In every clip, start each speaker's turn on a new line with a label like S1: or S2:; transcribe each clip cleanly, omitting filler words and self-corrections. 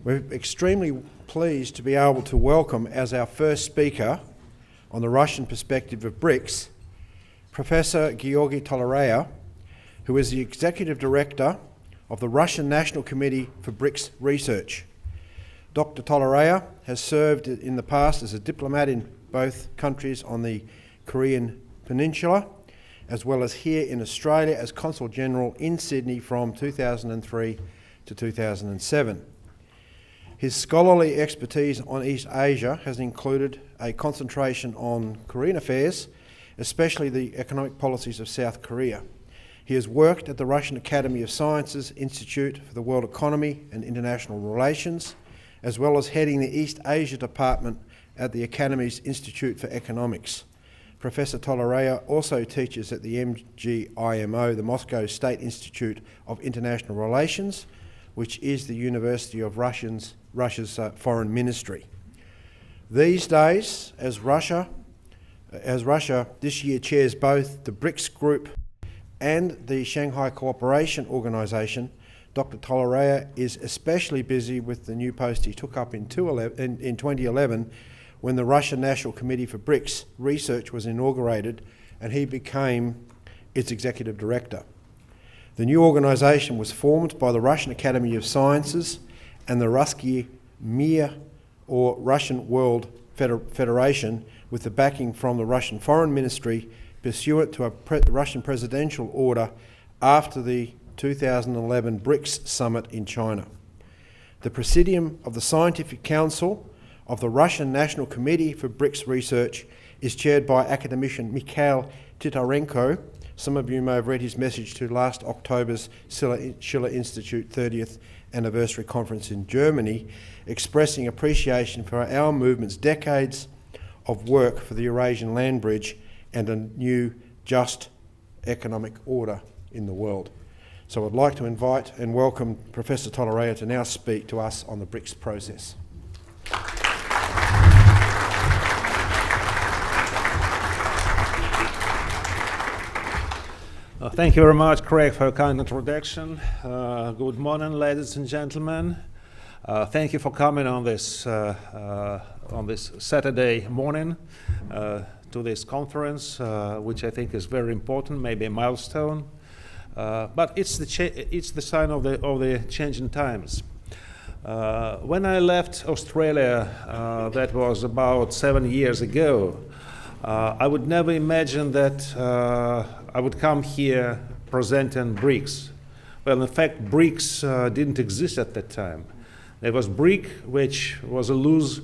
S1: We're extremely pleased to be able to welcome as our first speaker on the Russian perspective of BRICS, Professor Georgy Toloraya, who is the Executive Director of the Russian National Committee for BRICS Research. Dr. Toloraya has served in the past as a diplomat in both countries on the Korean Peninsula, as well as here in Australia as Consul General in Sydney from 2003 to 2007. His scholarly expertise on East Asia has included a concentration on Korean affairs, especially the economic policies of South Korea. He has worked at the Russian Academy of Sciences Institute for the World Economy and International Relations, as well as heading the East Asia Department at the Academy's Institute for Economics. Professor Toloraya also teaches at the MGIMO, the Moscow State Institute of International Relations, which is the University of Russia's foreign ministry. These days, as Russia this year chairs both the BRICS Group and the Shanghai Cooperation Organization, Dr. Toloraya is especially busy with the new post he took up in 2011 when the Russian National Committee for BRICS Research was inaugurated and he became its executive director. The new organisation was formed by the Russian Academy of Sciences and the Russky Mir, or Russian World Federation, with the backing from the Russian Foreign Ministry pursuant to a Russian presidential order after the 2011 BRICS Summit in China. The Presidium of the Scientific Council of the Russian National Committee for BRICS Research is chaired by academician Mikhail Titarenko. Some of you may have read his message to last October's Schiller Institute 30th Anniversary Conference in Germany, expressing appreciation for our movement's decades of work for the Eurasian land bridge and a new, just economic order in the world. So I'd like to invite and welcome Professor Toloraya to now speak to us on the BRICS process.
S2: Thank you very much, Craig, for a kind introduction. Good morning, ladies and gentlemen. Thank you for coming on this Saturday morning to this conference, which I think is very important, maybe a milestone. But it's the sign of the changing times. When I left Australia, that was about 7 years ago, I would never imagine that I would come here presenting BRICS. Well, in fact, BRICS didn't exist at that time. There was BRIC, which was a loose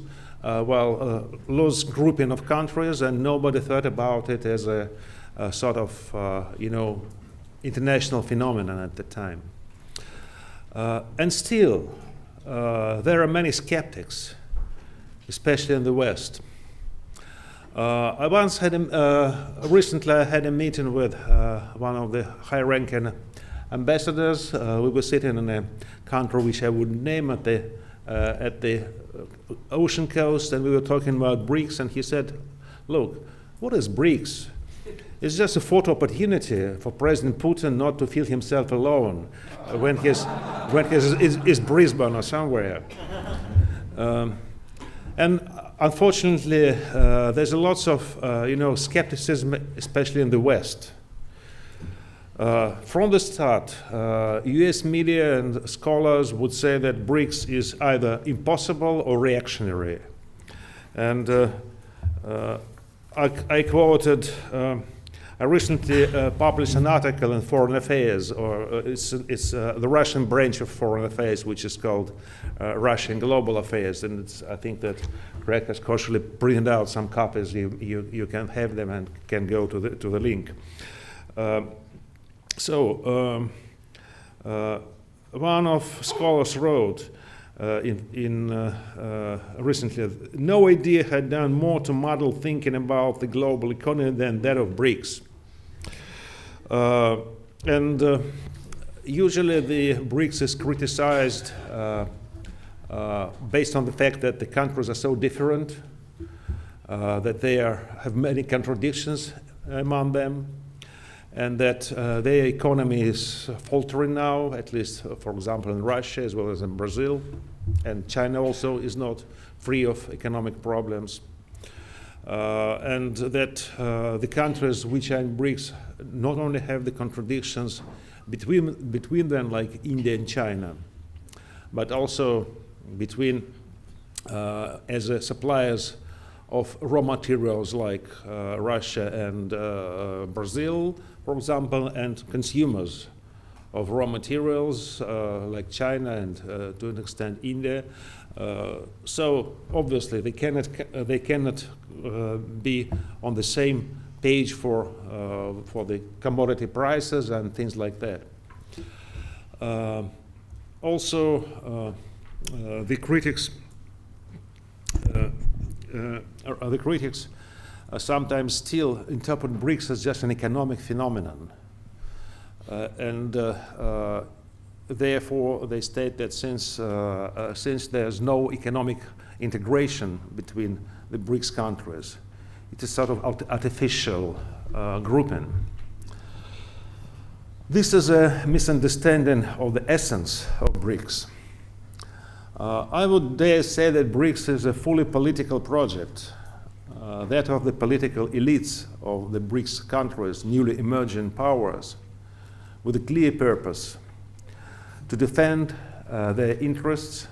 S2: grouping of countries, and nobody thought about it as a sort of, international phenomenon at the time. And still, there are many skeptics, especially in the West. I once recently I had a meeting with one of the high-ranking ambassadors. We were sitting in a country which I wouldn't name at the ocean coast, and we were talking about BRICS, and he said, "Look, what is BRICS? It's just a photo opportunity for President Putin not to feel himself alone when he's Brisbane or somewhere." And unfortunately, there's a lots of skepticism, especially in the West. From the start, US media and scholars would say that BRICS is either impossible or reactionary. And I quoted, I recently published an article in Foreign Affairs, or it's the Russian branch of Foreign Affairs, which is called Russian Global Affairs, and I think that Greg has cautiously printed out some copies. You can have them and can go to the link. One of scholars wrote recently, "No idea had done more to model thinking about the global economy than that of BRICS." Usually the BRICS is criticized based on the fact that the countries are so different, that they have many contradictions among them, and that their economy is faltering now, at least, for example, in Russia as well as in Brazil. And China also is not free of economic problems. And that the countries which are in BRICS not only have the contradictions between them, like India and China, but also between as suppliers of raw materials like Russia and Brazil, for example, and consumers of raw materials like China and to an extent India. So obviously they cannot be on the same page for the commodity prices and things like that. Also, the critics sometimes still interpret BRICS as just an economic phenomenon, and therefore they state that since there's no economic integration between the BRICS countries, it is sort of artificial grouping. This is a misunderstanding of the essence of BRICS. I would dare say that BRICS is a fully political project, that of the political elites of the BRICS countries, newly emerging powers, with a clear purpose to defend their interests,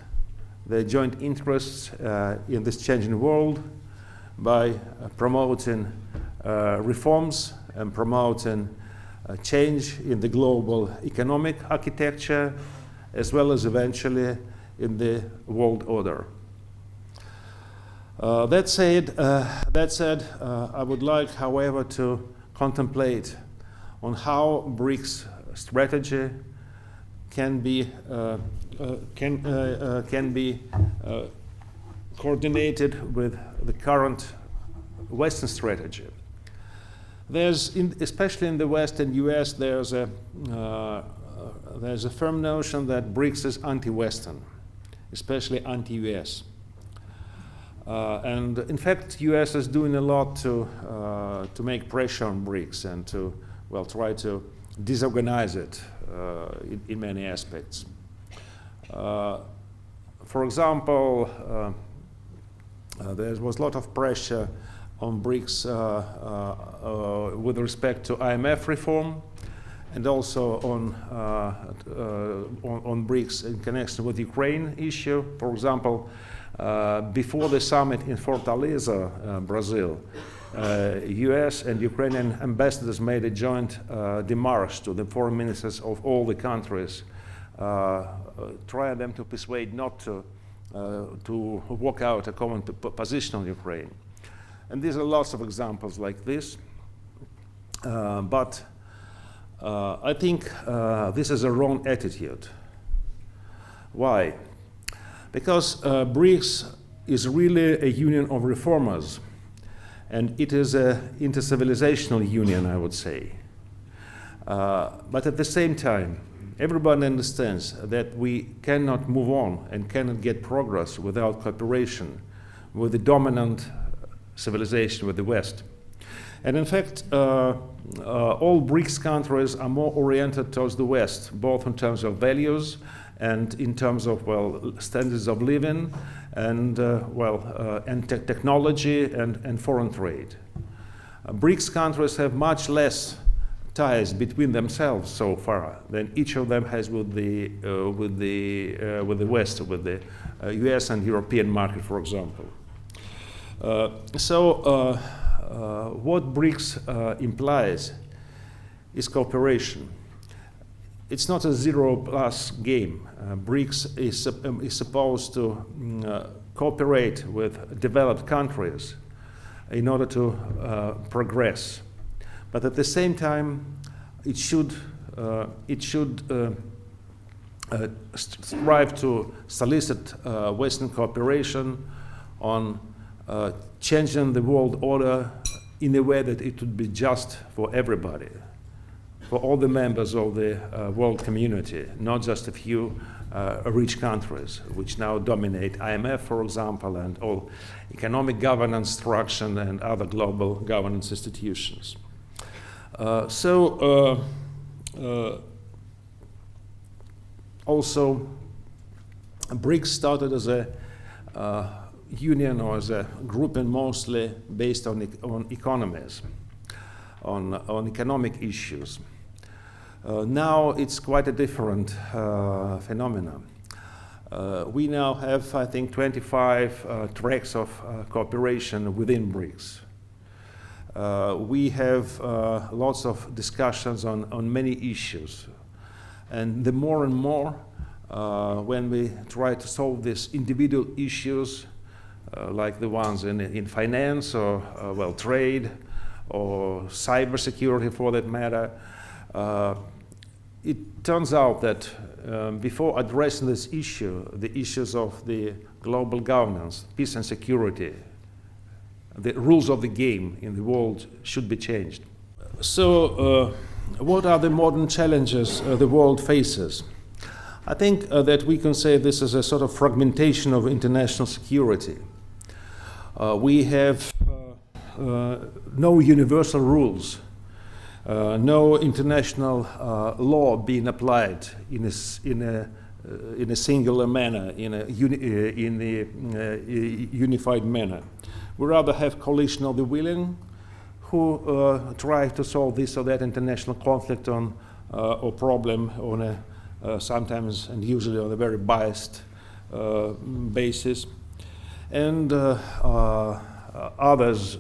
S2: their joint interests in this changing world by promoting reforms and promoting change in the global economic architecture, as well as eventually in the world order. That said, I would like, however, to contemplate on how BRICS strategy can be coordinated with the current Western strategy. Especially in the West and US, there's a firm notion that BRICS is anti-Western, especially anti-US. And in fact, US is doing a lot to make pressure on BRICS and to, well, try to disorganize it in many aspects. For example, there was a lot of pressure on BRICS with respect to IMF reform, and also on BRICS in connection with the Ukraine issue. For example, before the summit in Fortaleza, Brazil, US and Ukrainian ambassadors made a joint démarche to the foreign ministers of all the countries, trying them to persuade not to work out a common position on Ukraine. And these are lots of examples like this. But I think this is a wrong attitude. Why? Because BRICS is really a union of reformers, and it is an intercivilizational union, I would say. But at the same time, everybody understands that we cannot move on and cannot get progress without cooperation with the dominant civilization, with the West. And in fact, all BRICS countries are more oriented towards the West, both in terms of values and in terms of, well, standards of living and, technology and foreign trade. BRICS countries have much less ties between themselves so far than each of them has with the West, with the US and European market, for example. What BRICS implies is cooperation. It's not a zero-plus game. BRICS is supposed to cooperate with developed countries in order to progress. But at the same time, it should strive to solicit Western cooperation on changing the world order in a way that it would be just for everybody, for all the members of the world community, not just a few rich countries, which now dominate IMF, for example, and all economic governance structure and other global governance institutions. Also, BRICS started as a union or as a grouping mostly based on economies, on economic issues. Now it's quite a different phenomenon. We now have, I think, 25 tracks of cooperation within BRICS. We have lots of discussions on many issues. And the more and more, when we try to solve these individual issues, like the ones in finance or, well, trade or cybersecurity for that matter, it turns out that before addressing this issue, the issues of the global governance, peace and security, the rules of the game in the world should be changed. So, what are the modern challenges the world faces? I think that we can say this is a sort of fragmentation of international security. We have no universal rules. No international law being applied in a singular manner, in a unified manner. We rather have coalition of the willing who try to solve this or that international conflict or problem on a sometimes and usually on a very biased basis. And others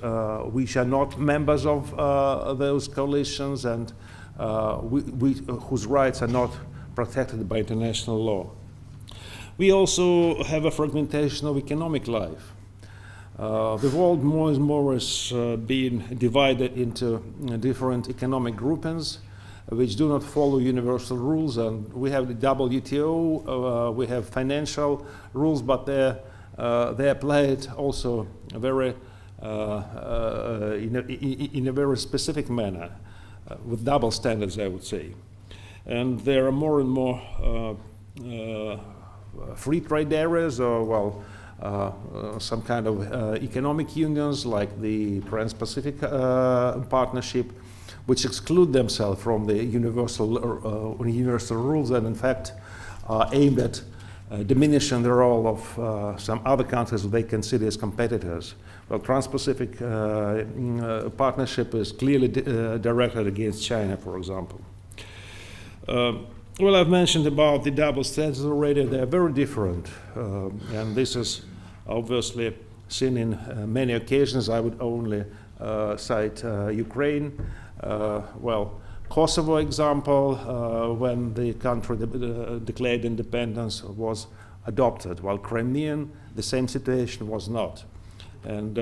S2: which are not members of those coalitions and whose rights are not protected by international law. We also have a fragmentation of economic life. The world more and more is being divided into different economic groupings which do not follow universal rules, and we have the WTO, we have financial rules, but they apply it also very in a very specific manner, with double standards, I would say. And there are more and more free trade areas, or well, some kind of economic unions like the Trans-Pacific Partnership, which exclude themselves from the universal rules and in fact are aimed at diminishing the role of some other countries they consider as competitors. Well, Trans-Pacific Partnership is clearly directed against China, for example. Well, I've mentioned about the double standards already. They are very different, and this is obviously seen in many occasions. I would only cite Ukraine. Well, Kosovo example, when the country declared independence was adopted, while Crimean, the same situation was not. And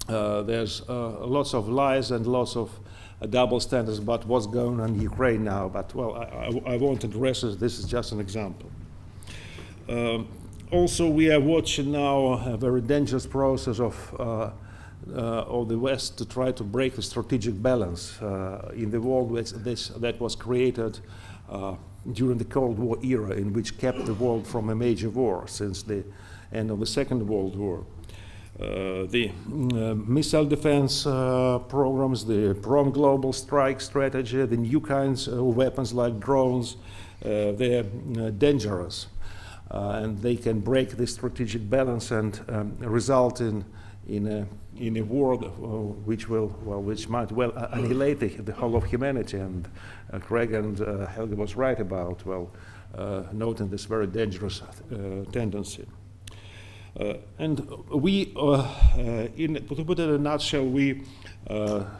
S2: there's lots of lies and lots of double standards about what's going on in Ukraine now, but well, I won't address it. This is just an example. Also, we are watching now a very dangerous process of the West to try to break the strategic balance in the world that was created during the Cold War era, in which kept the world from a major war since the end of the Second World War. The missile defense programs, the prompt global strike strategy, the new kinds of weapons like drones, they're dangerous. And they can break the strategic balance and result in a war which might well annihilate the whole of humanity. And Craig and Helge was right about noting this very dangerous tendency. And we, to put it in a nutshell, we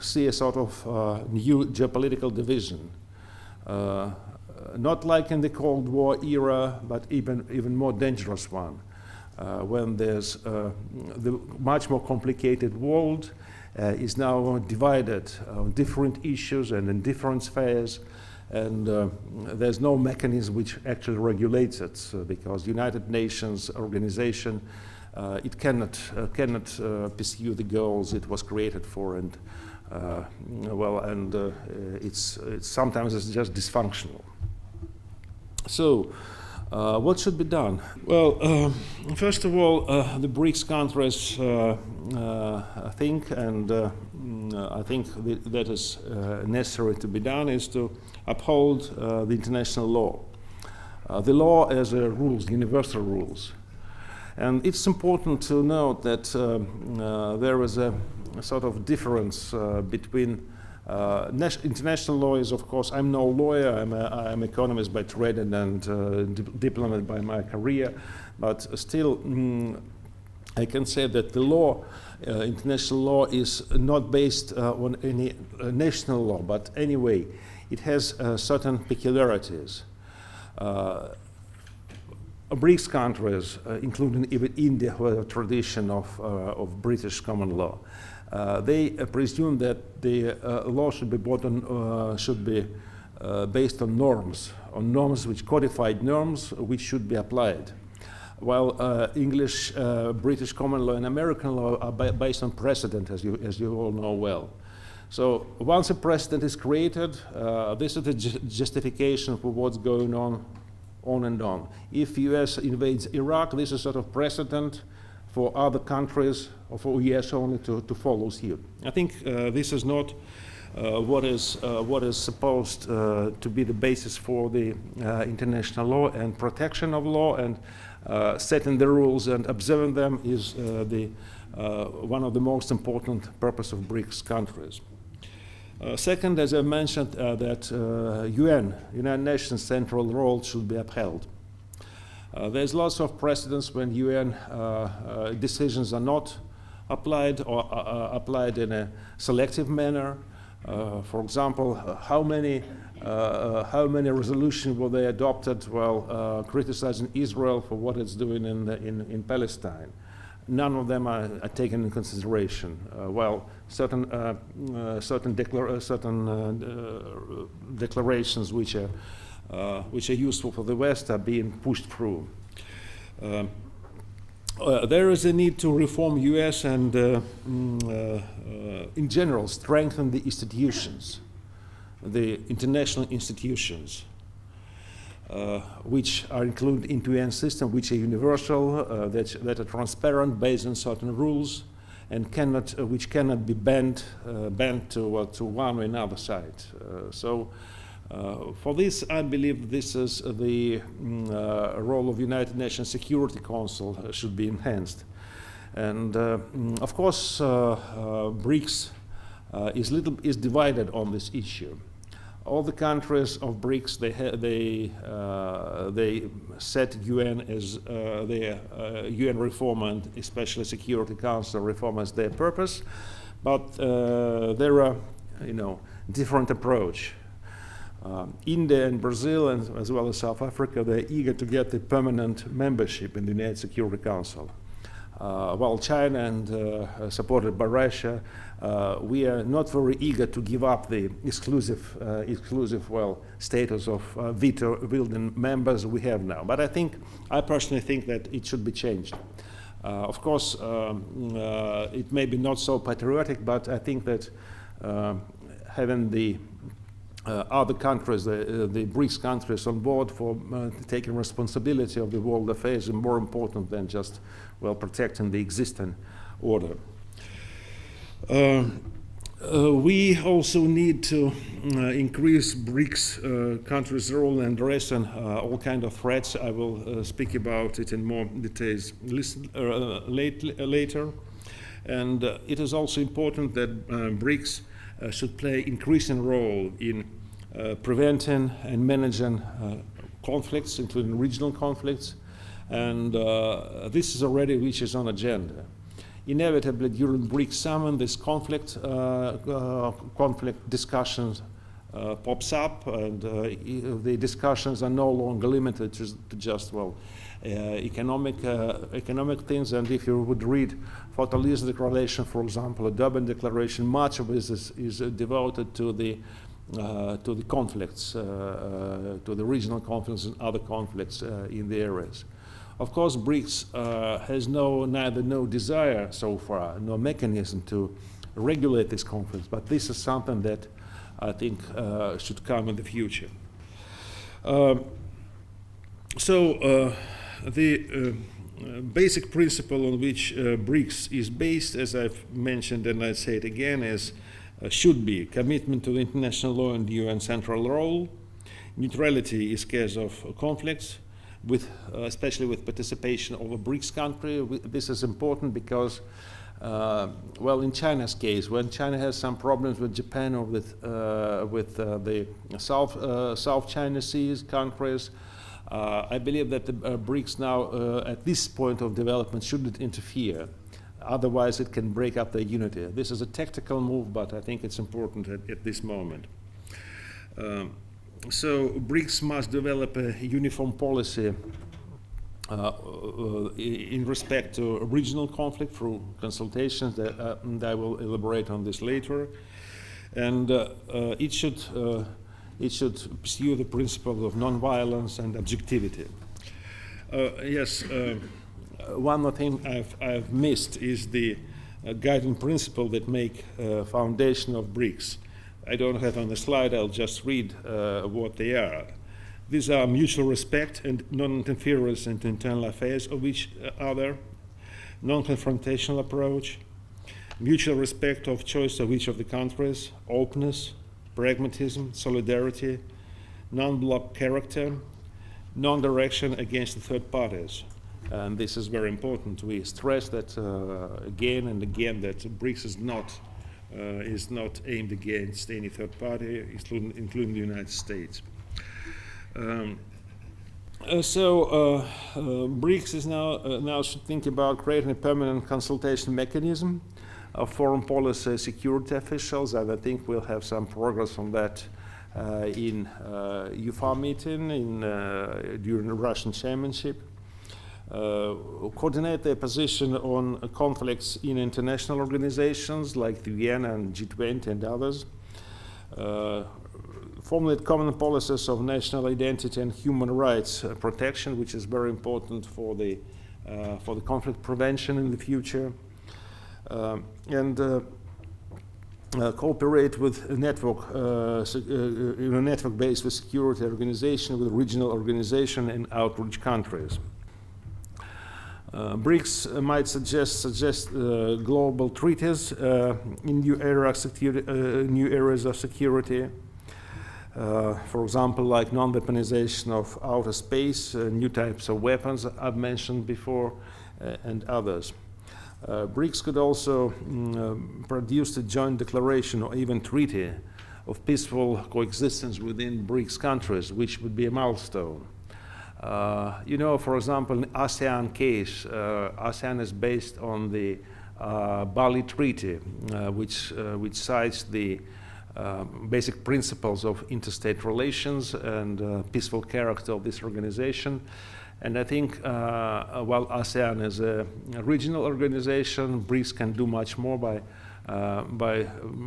S2: see a sort of new geopolitical division. Not like in the Cold War era, but even more dangerous one, when there's the much more complicated world is now divided on different issues and in different spheres, and there's no mechanism which actually regulates it, because United Nations organization, it cannot pursue the goals it was created for, and it's sometimes it's just dysfunctional. So, what should be done? Well, first of all, the BRICS Contrast I think that is necessary to be done is to uphold the international law. the law as rules, universal rules. And it's important to note that there is a sort of difference between international law is, of course, I'm no lawyer, I'm an economist by trade and diplomat by my career, but still I can say that the law, international law, is not based on any national law, but anyway, it has certain peculiarities. BRICS countries, including even India, who have a tradition of British common law, they presume that the law should be based on norms which codified norms which should be applied. While English, British common law, and American law are based on precedent, as you all know well. So once a precedent is created, this is the justification for what's going on and on. If US invades Iraq, this is sort of precedent for other countries, or for US only, to follow suit. I think this is not what is supposed to be the basis for the international law, and protection of law, and setting the rules and observing them is one of the most important purpose of BRICS countries. Second, as I mentioned, that United Nations central role should be upheld. There's lots of precedents when UN decisions are not applied, or applied in a selective manner. For example, how many resolutions were they adopted while criticizing Israel for what it's doing in Palestine? None of them are taken into consideration, while certain declarations which are useful for the West are being pushed through. There is a need to reform US and, in general, strengthen the institutions, the international institutions, which are included into UN system, which are universal, that are transparent, based on certain rules, and which cannot be bent to one or another side. For this, I believe this is the role of United Nations Security Council should be enhanced. And of course, BRICS is divided on this issue. All the countries of BRICS, they set UN as their UN reform, and especially Security Council reform, as their purpose. But there are, different approach. India and Brazil, and as well as South Africa, they're eager to get the permanent membership in the United Security Council. While China, and supported by Russia, we are not very eager to give up the exclusive status of veto-wielding members we have now. But I personally think that it should be changed. Of course, it may be not so patriotic, but I think that having the other countries, the BRICS countries, on board for taking responsibility of the world affairs is more important than just, protecting the existing order. We also need to increase BRICS countries' role in addressing all kinds of threats. I will speak about it in more details later. And it is also important that BRICS should play increasing role in preventing and managing conflicts, including regional conflicts. And this is already which is on agenda. Inevitably, during BRICS summit, this conflict discussions pops up, and the discussions are no longer limited to just economic things. And if you would read Toloraya Declaration, for example, a Durban Declaration, much of this is devoted to the conflicts, to the regional conflicts and other conflicts in the areas. Of course, BRICS has neither no desire so far, no mechanism to regulate these conflicts, but this is something that I think should come in the future. The basic principle on which BRICS is based, as I've mentioned and I say it again, should be commitment to the international law and the UN central role, Neutrality is case of conflicts, especially with participation of a BRICS country. This is important because, well, in China's case, when China has some problems with Japan or with the South China Seas countries, I believe that the BRICS now, at this point of development, shouldn't interfere. Otherwise, it can break up their unity. This is a tactical move, but I think it's important at this moment. So BRICS must develop a uniform policy in respect to regional conflict through consultations, and I will elaborate on this later. And it should pursue the principles of non-violence and objectivity. Yes, one more thing I've missed is the guiding principle that make foundation of BRICS. I don't have on the slide, I'll just read what they are. These are mutual respect and non-interference into internal affairs of each other, non-confrontational approach, mutual respect of choice of each of the countries, openness, pragmatism, solidarity, non-block character, non-direction against the third parties. And this is very important. We stress that again and again that BRICS is not aimed against any third party, including the United States. BRICS is now should think about creating a permanent consultation mechanism of foreign policy security officials, and I think we'll have some progress on that in UFA meeting during the Russian chairmanship. Coordinate their position on conflicts in international organizations like the UN and G20 and others. Formulate common policies of national identity and human rights protection, which is very important for the conflict prevention in the future. Cooperate with a network, in a network-based with security organization, with regional organization and outreach countries. BRICS might suggest global treaties in new areas of security. For example, like non-weaponization of outer space, new types of weapons I've mentioned before, and others. BRICS could also produce a joint declaration or even treaty of peaceful coexistence within BRICS countries, which would be a milestone. For example, in ASEAN case, ASEAN is based on the Bali Treaty, which cites the basic principles of interstate relations and peaceful character of this organization. And I think while ASEAN is a regional organization, BRICS can do much more by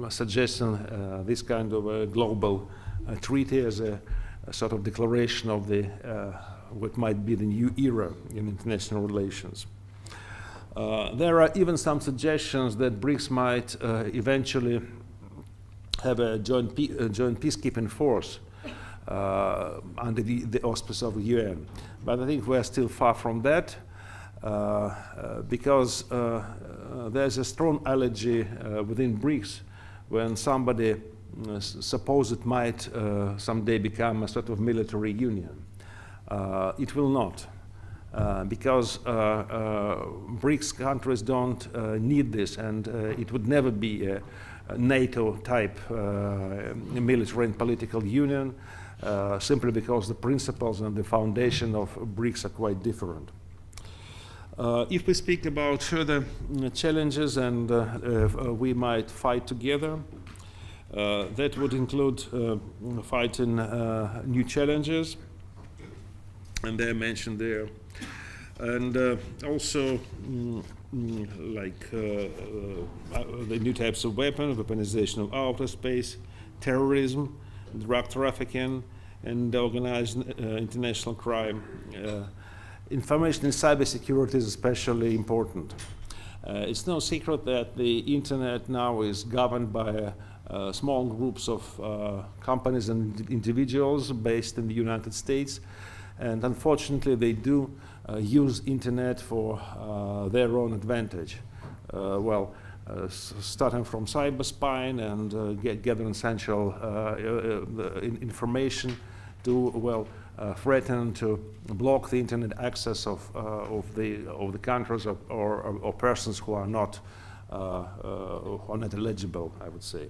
S2: suggesting this kind of a global treaty as a sort of declaration of the what might be the new era in international relations. There are even some suggestions that BRICS might eventually have a joint peacekeeping force under the auspice of the UN. But I think we're still far from that because there's a strong allergy within BRICS when somebody suppose it might someday become a sort of military union. It will not, because BRICS countries don't need this, and it would never be a NATO-type military and political union, simply because the principles and the foundation of BRICS are quite different. If we speak about further challenges and we might fight together, that would include fighting new challenges, and they're mentioned there. And also like the new types of weapons, weaponization of outer space, terrorism, drug trafficking, and organized international crime. Information and cybersecurity is especially important. It's no secret that the internet now is governed by small groups of companies and individuals based in the United States, and unfortunately they do use internet for their own advantage. Starting from cyber spying and gathering essential information to threaten to block the internet access of the countries or persons who are not eligible, I would say.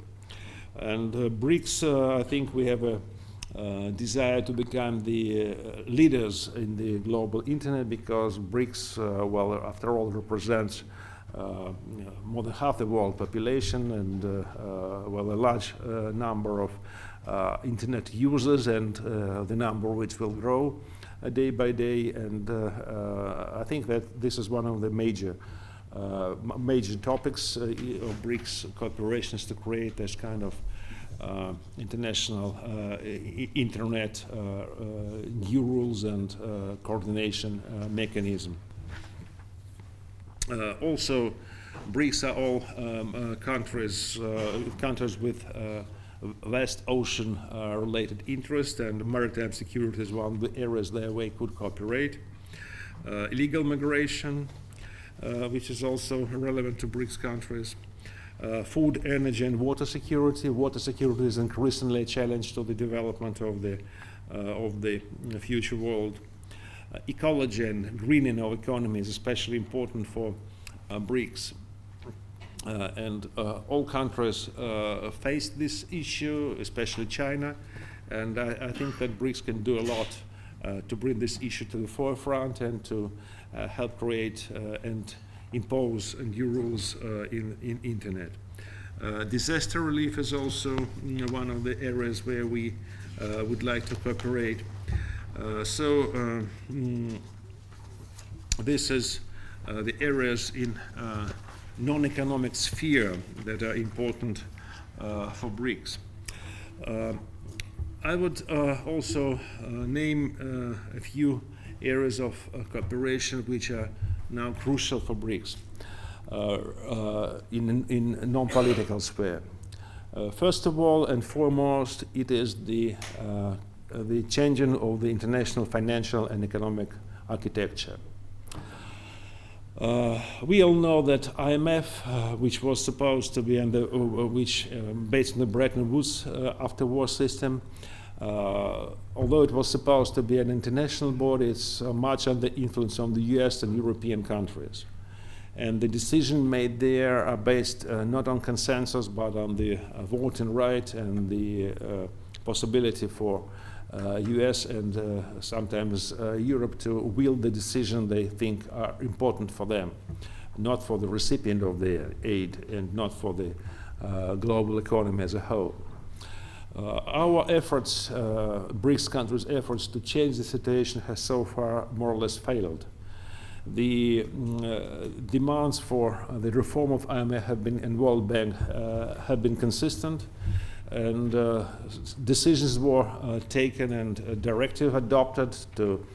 S2: And BRICS, I think we have a desire to become the leaders in the global internet, because BRICS, after all, represents more than half the world population and a large number of internet users, and the number which will grow day by day. And I think that this is one of the major topics of BRICS corporations, to create this kind of international internet new rules and coordination mechanism. Also, BRICS are all countries with West Ocean related interest, and maritime security is one of the areas there where we could cooperate. Illegal migration, which is also relevant to BRICS countries. Food, energy, and water security. Water security is increasingly a challenge to the development of the future world. Ecology and greening of economy is especially important for BRICS. And all countries face this issue, especially China. And I think that BRICS can do a lot to bring this issue to the forefront and to help create and impose new rules in internet. Disaster relief is also one of the areas where we would like to cooperate. This is the areas in non-economic sphere that are important for BRICS. I would also name a few areas of cooperation which are now crucial for BRICS in non-political sphere. First of all and foremost, it is the changing of the international financial and economic architecture. We all know that IMF, which was supposed to be based on the Bretton Woods after-war system, although it was supposed to be an international body, it's much under influence of the US and European countries. And the decisions made there are based not on consensus, but on the voting right and the possibility for US and sometimes Europe to wield the decision they think are important for them, not for the recipient of the aid and not for the global economy as a whole. Our efforts, BRICS countries' efforts to change the situation has so far more or less failed. The demands for the reform of IMF and World Bank have been consistent, and decisions were taken and a directive adopted to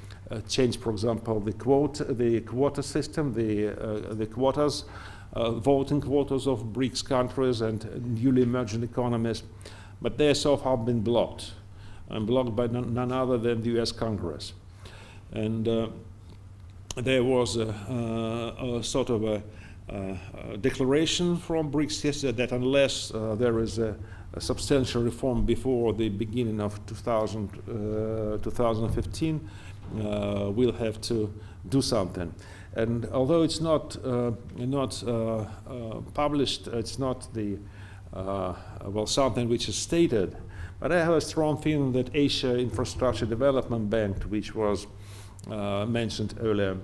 S2: change, for example, the quota system, the quotas, voting quotas of BRICS countries and newly emerging economies, but they so far been blocked, and blocked by none other than the US Congress. And there was a sort of a declaration from BRICS yesterday that unless there is a substantial reform before the beginning of 2015, we'll have to do something. And although it's not published, it's not the something which is stated, but I have a strong feeling that Asia Infrastructure Development Bank, which was mentioned earlier,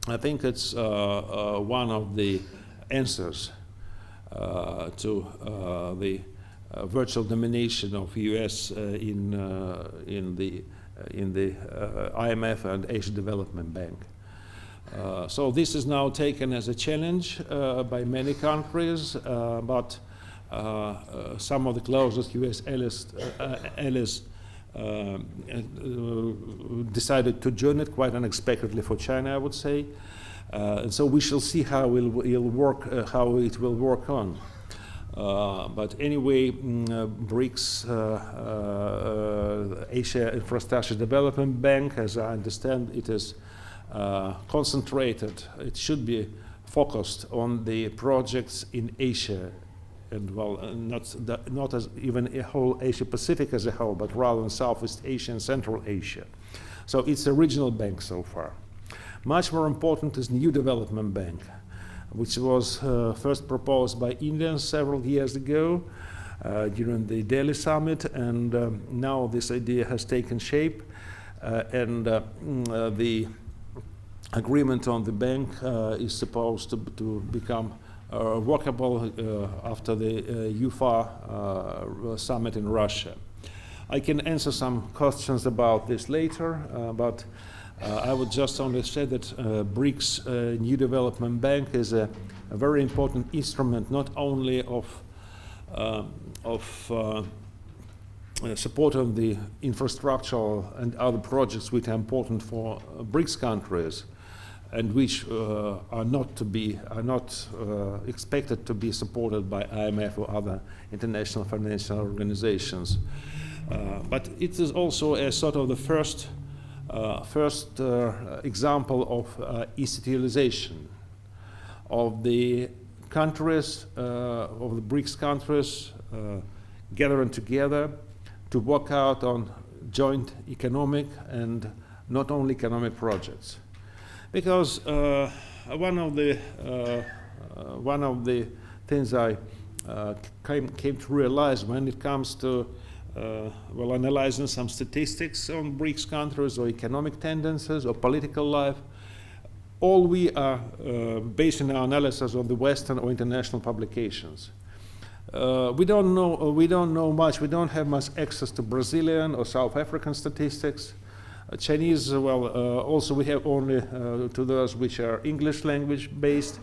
S2: I think it's one of the answers to the virtual domination of US in the IMF and Asia Development Bank. So this is now taken as a challenge by many countries, but some of the closest US allies decided to join it quite unexpectedly for China, I would say. And so we shall see how it will work on. But anyway, BRICS, Asia Infrastructure Development Bank, as I understand, it is concentrated. It should be focused on the projects in Asia and well, not as even a whole Asia Pacific as a whole, but rather in Southeast Asia and Central Asia. So it's a regional bank so far. Much more important is New Development Bank, which was first proposed by Indians several years ago during the Delhi summit, and now this idea has taken shape, and the agreement on the bank is supposed to become workable after the UFA summit in Russia. I can answer some questions about this later, but I would just only say that BRICS New Development Bank is a very important instrument, not only of support of the infrastructural and other projects which are important for BRICS countries, and which are not expected to be supported by IMF or other international financial organizations. But it is also a sort of the first example of institutionalization of the countries, of the BRICS countries gathering together to work out on joint economic and not only economic projects. Because one of the things I came to realize when it comes to well, analyzing some statistics on BRICS countries or economic tendencies or political life, all we are basing our analysis on the Western or international publications. We don't know much. We don't have much access to Brazilian or South African statistics. Chinese, well, also we have only to those which are English language based.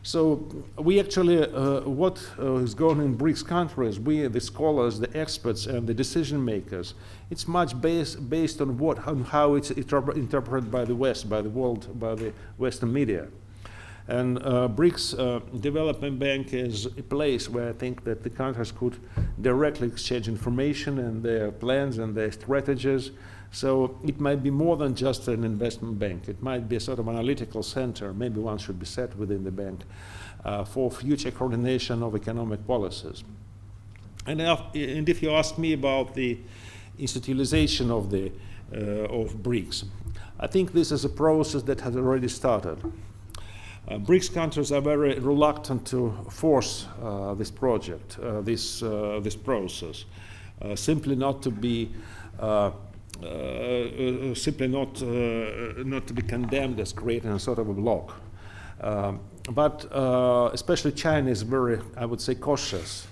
S2: So we actually, what is going on in BRICS countries, we, the scholars, the experts, and the decision makers, it's much based on how it's interpreted by the West, by the world, by the Western media. And BRICS Development Bank is a place where I think that the countries could directly exchange information and their plans and their strategies. So it might be more than just an investment bank. It might be a sort of analytical center, maybe one should be set within the bank, for future coordination of economic policies. And if you ask me about the institutionalization of BRICS, I think this is a process that has already started. BRICS countries are very reluctant to force this project, this process, simply not to be not to be condemned as creating a sort of a bloc. But especially China is very, I would say, cautious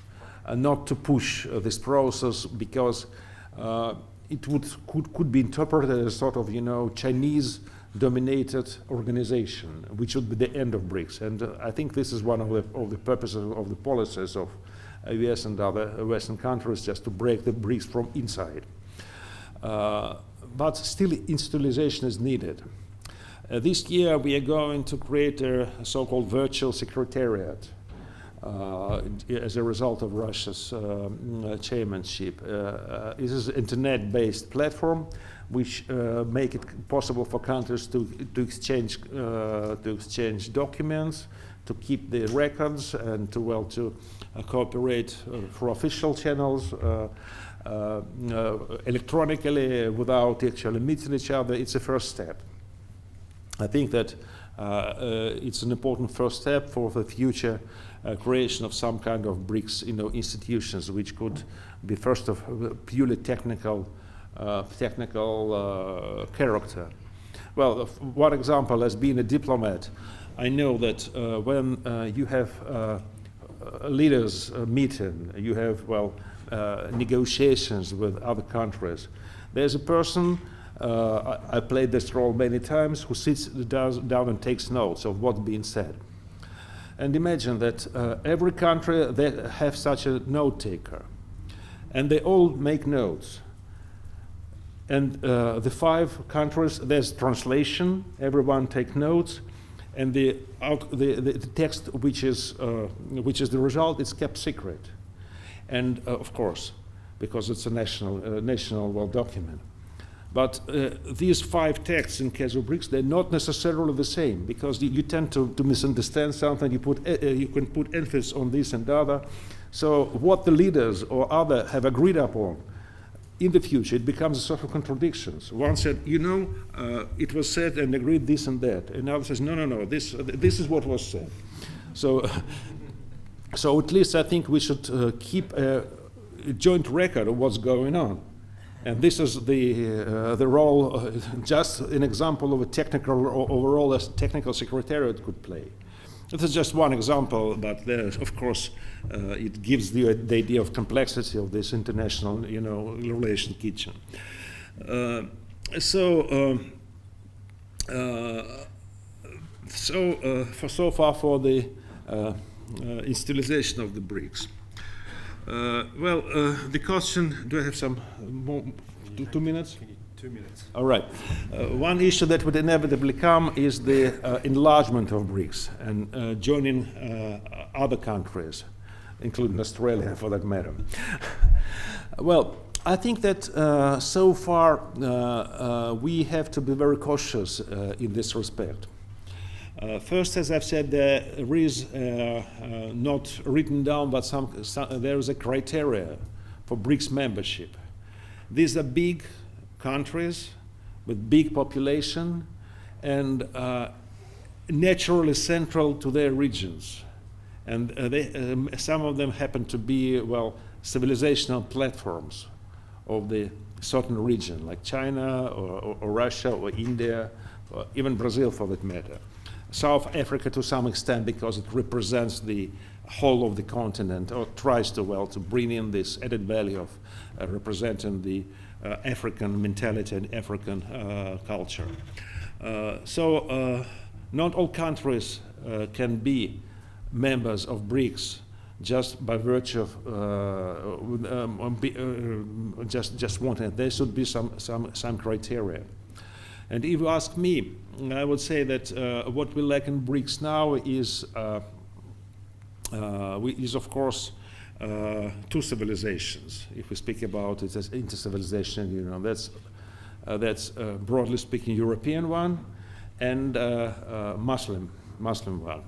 S2: not to push this process, because it could be interpreted as sort of, Chinese-dominated organization, which would be the end of BRICS. And I think this is one of the purposes of the policies of US and other Western countries, just to break the BRICS from inside. But still, institutionalization is needed. This year, we are going to create a so-called virtual secretariat as a result of Russia's chairmanship. This is an internet-based platform which make it possible for countries to exchange documents, to keep the records, and to cooperate for official channels. Electronically, without actually meeting each other. It's a first step. I think that it's an important first step for the future creation of some kind of BRICS, institutions, which could be first of purely technical character. Well, one example, as being a diplomat, I know that when you have a leaders meeting, you have negotiations with other countries. There's a person, I played this role many times, who sits down and takes notes of what's being said. And imagine that every country, they have such a note taker, and they all make notes. And the 5 countries, there's translation, everyone take notes, and the text which is the result is kept secret. And of course, because it's a national document. But these 5 texts in case of BRICS, they're not necessarily the same, because you tend to misunderstand something. You can put emphasis on this and the other. So what the leaders or other have agreed upon, in the future, it becomes a sort of contradictions. One said, it was said and agreed this and that. And another says, no, this is what was said. So, so at least I think we should keep a joint record of what's going on. And this is the role, just an example of a technical, overall as technical secretariat could play. This is just one example, but there, of course, it gives the idea of complexity of this international, relation kitchen. So far for the institutionalization of the BRICS. The question. Do I have some more? 2 minutes?
S3: 2 minutes.
S2: All right. One issue that would inevitably come is the enlargement of BRICS and joining other countries, including Australia, for that matter. Well, I think that so far we have to be very cautious in this respect. First, as I've said, there is not written down, but there is a criteria for BRICS membership. These are big countries with big population and naturally central to their regions. And some of them happen to be, civilizational platforms of the certain region, like China or Russia or India, or even Brazil for that matter. South Africa to some extent because it represents the whole of the continent, or tries to bring in this added value of representing the African mentality and African culture. Not all countries can be members of BRICS just by virtue of just wanting it. There should be some criteria. And if you ask me, I would say that what we lack in BRICS now is of course two civilizations. If we speak about it as inter-civilization, that's broadly speaking European one and Muslim one.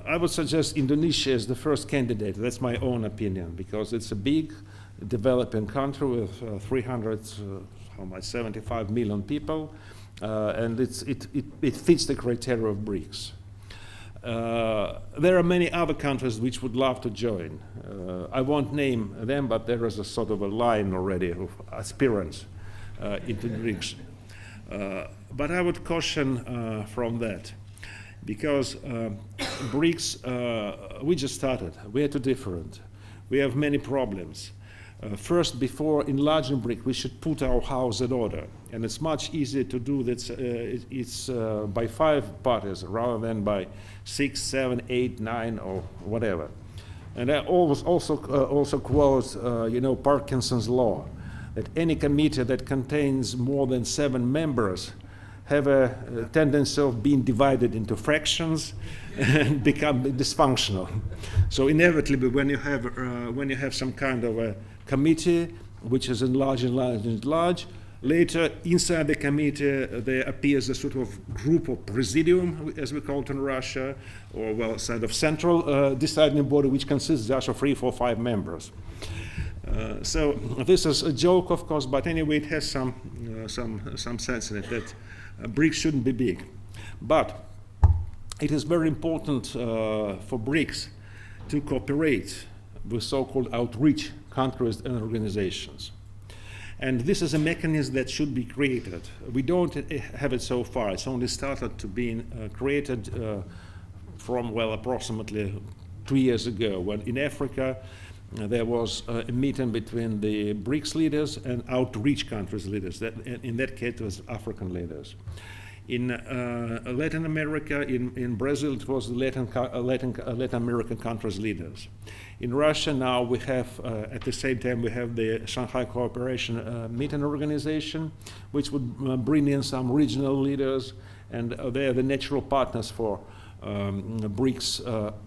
S2: I would suggest Indonesia as the first candidate. That's my own opinion, because it's a big developing country with 375 million people, and it fits the criteria of BRICS. There are many other countries which would love to join. I won't name them, but there is a sort of a line already of aspirants into BRICS. But I would caution from that, because BRICS, we just started. We are too different. We have many problems. First, before enlarging BRICS, we should put our house in order. And it's much easier to do that. It's by 5 parties rather than by 6, 7, 8, 9, or whatever. And I always also quote, Parkinson's law, that any committee that contains more than 7 members have a tendency of being divided into fractions and become dysfunctional. So inevitably, when you have some kind of a committee which is enlarged, later inside the committee there appears a sort of group of presidium, as we call it in Russia, or sort of central deciding body, which consists just of 3, 4, 5 members. So this is a joke, of course, but anyway, it has some sense in it that BRICS shouldn't be big. But it is very important for BRICS to cooperate with so-called outreach countries and organizations. And this is a mechanism that should be created. We don't have it so far. It's only started to be created from, approximately 2 years ago, when in Africa there was a meeting between the BRICS leaders and outreach countries leaders. In that case, it was African leaders. In Latin America, in Brazil, it was the Latin American countries leaders. In Russia now we have, at the same time, we have the Shanghai Cooperation Meeting Organization, which would bring in some regional leaders, and they are the natural partners for BRICS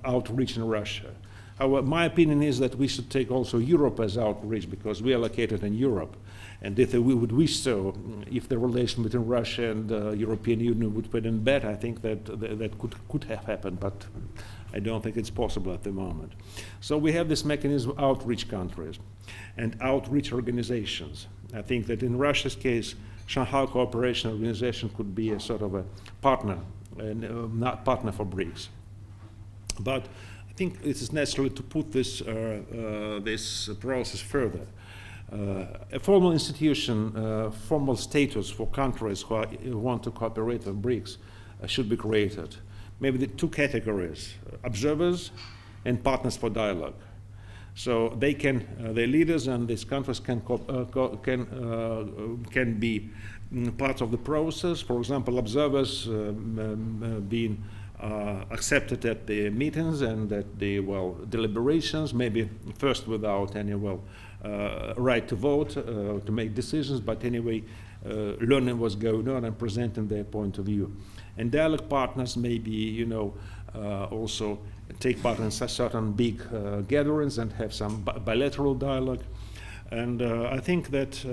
S2: outreach in Russia. However, my opinion is that we should take also Europe as outreach, because we are located in Europe. And if we would wish so, if the relation between Russia and the European Union would put in bed, I think that could have happened. But I don't think it's possible at the moment. So we have this mechanism of outreach countries and outreach organizations. I think that in Russia's case, Shanghai Cooperation Organization could be a sort of a partner, not partner for BRICS. But I think it is necessary to put this, this process further. A formal institution, formal status for countries who want to cooperate with BRICS should be created. Maybe the two categories, observers and partners for dialogue. So they can, their leaders and these countries can be part of the process. For example, observers being accepted at the meetings and at the, well, deliberations, maybe first without any, well, right to vote, to make decisions, but anyway, learning what's going on and presenting their point of view. And dialogue partners maybe, you know, also take part in certain big gatherings and have some bilateral dialogue. And I think that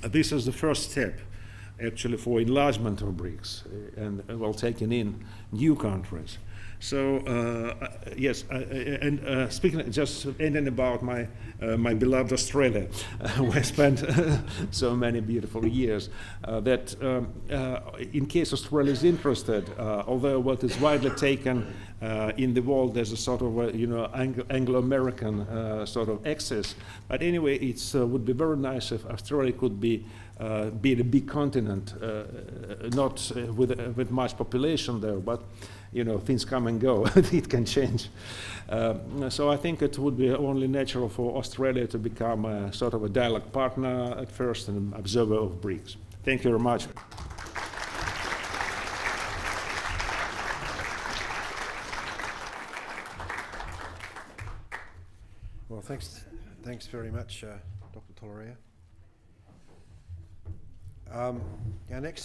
S2: this is the first step actually for enlargement of BRICS and well, taking in new countries. So yes, and speaking, just ending about my my beloved Australia, where I spent so many beautiful years. That in case Australia is interested, although what is widely taken in the world as a sort of you know Anglo-American sort of access, but anyway, it would be very nice if Australia could be a big continent, not with much population there, but you know, things come and go. It can change. So I think it would be only natural for Australia to become a sort of a dialogue partner at first and an observer of BRICS. Thank you very much.
S1: Well, thanks very much, Dr. Toloraya. Our next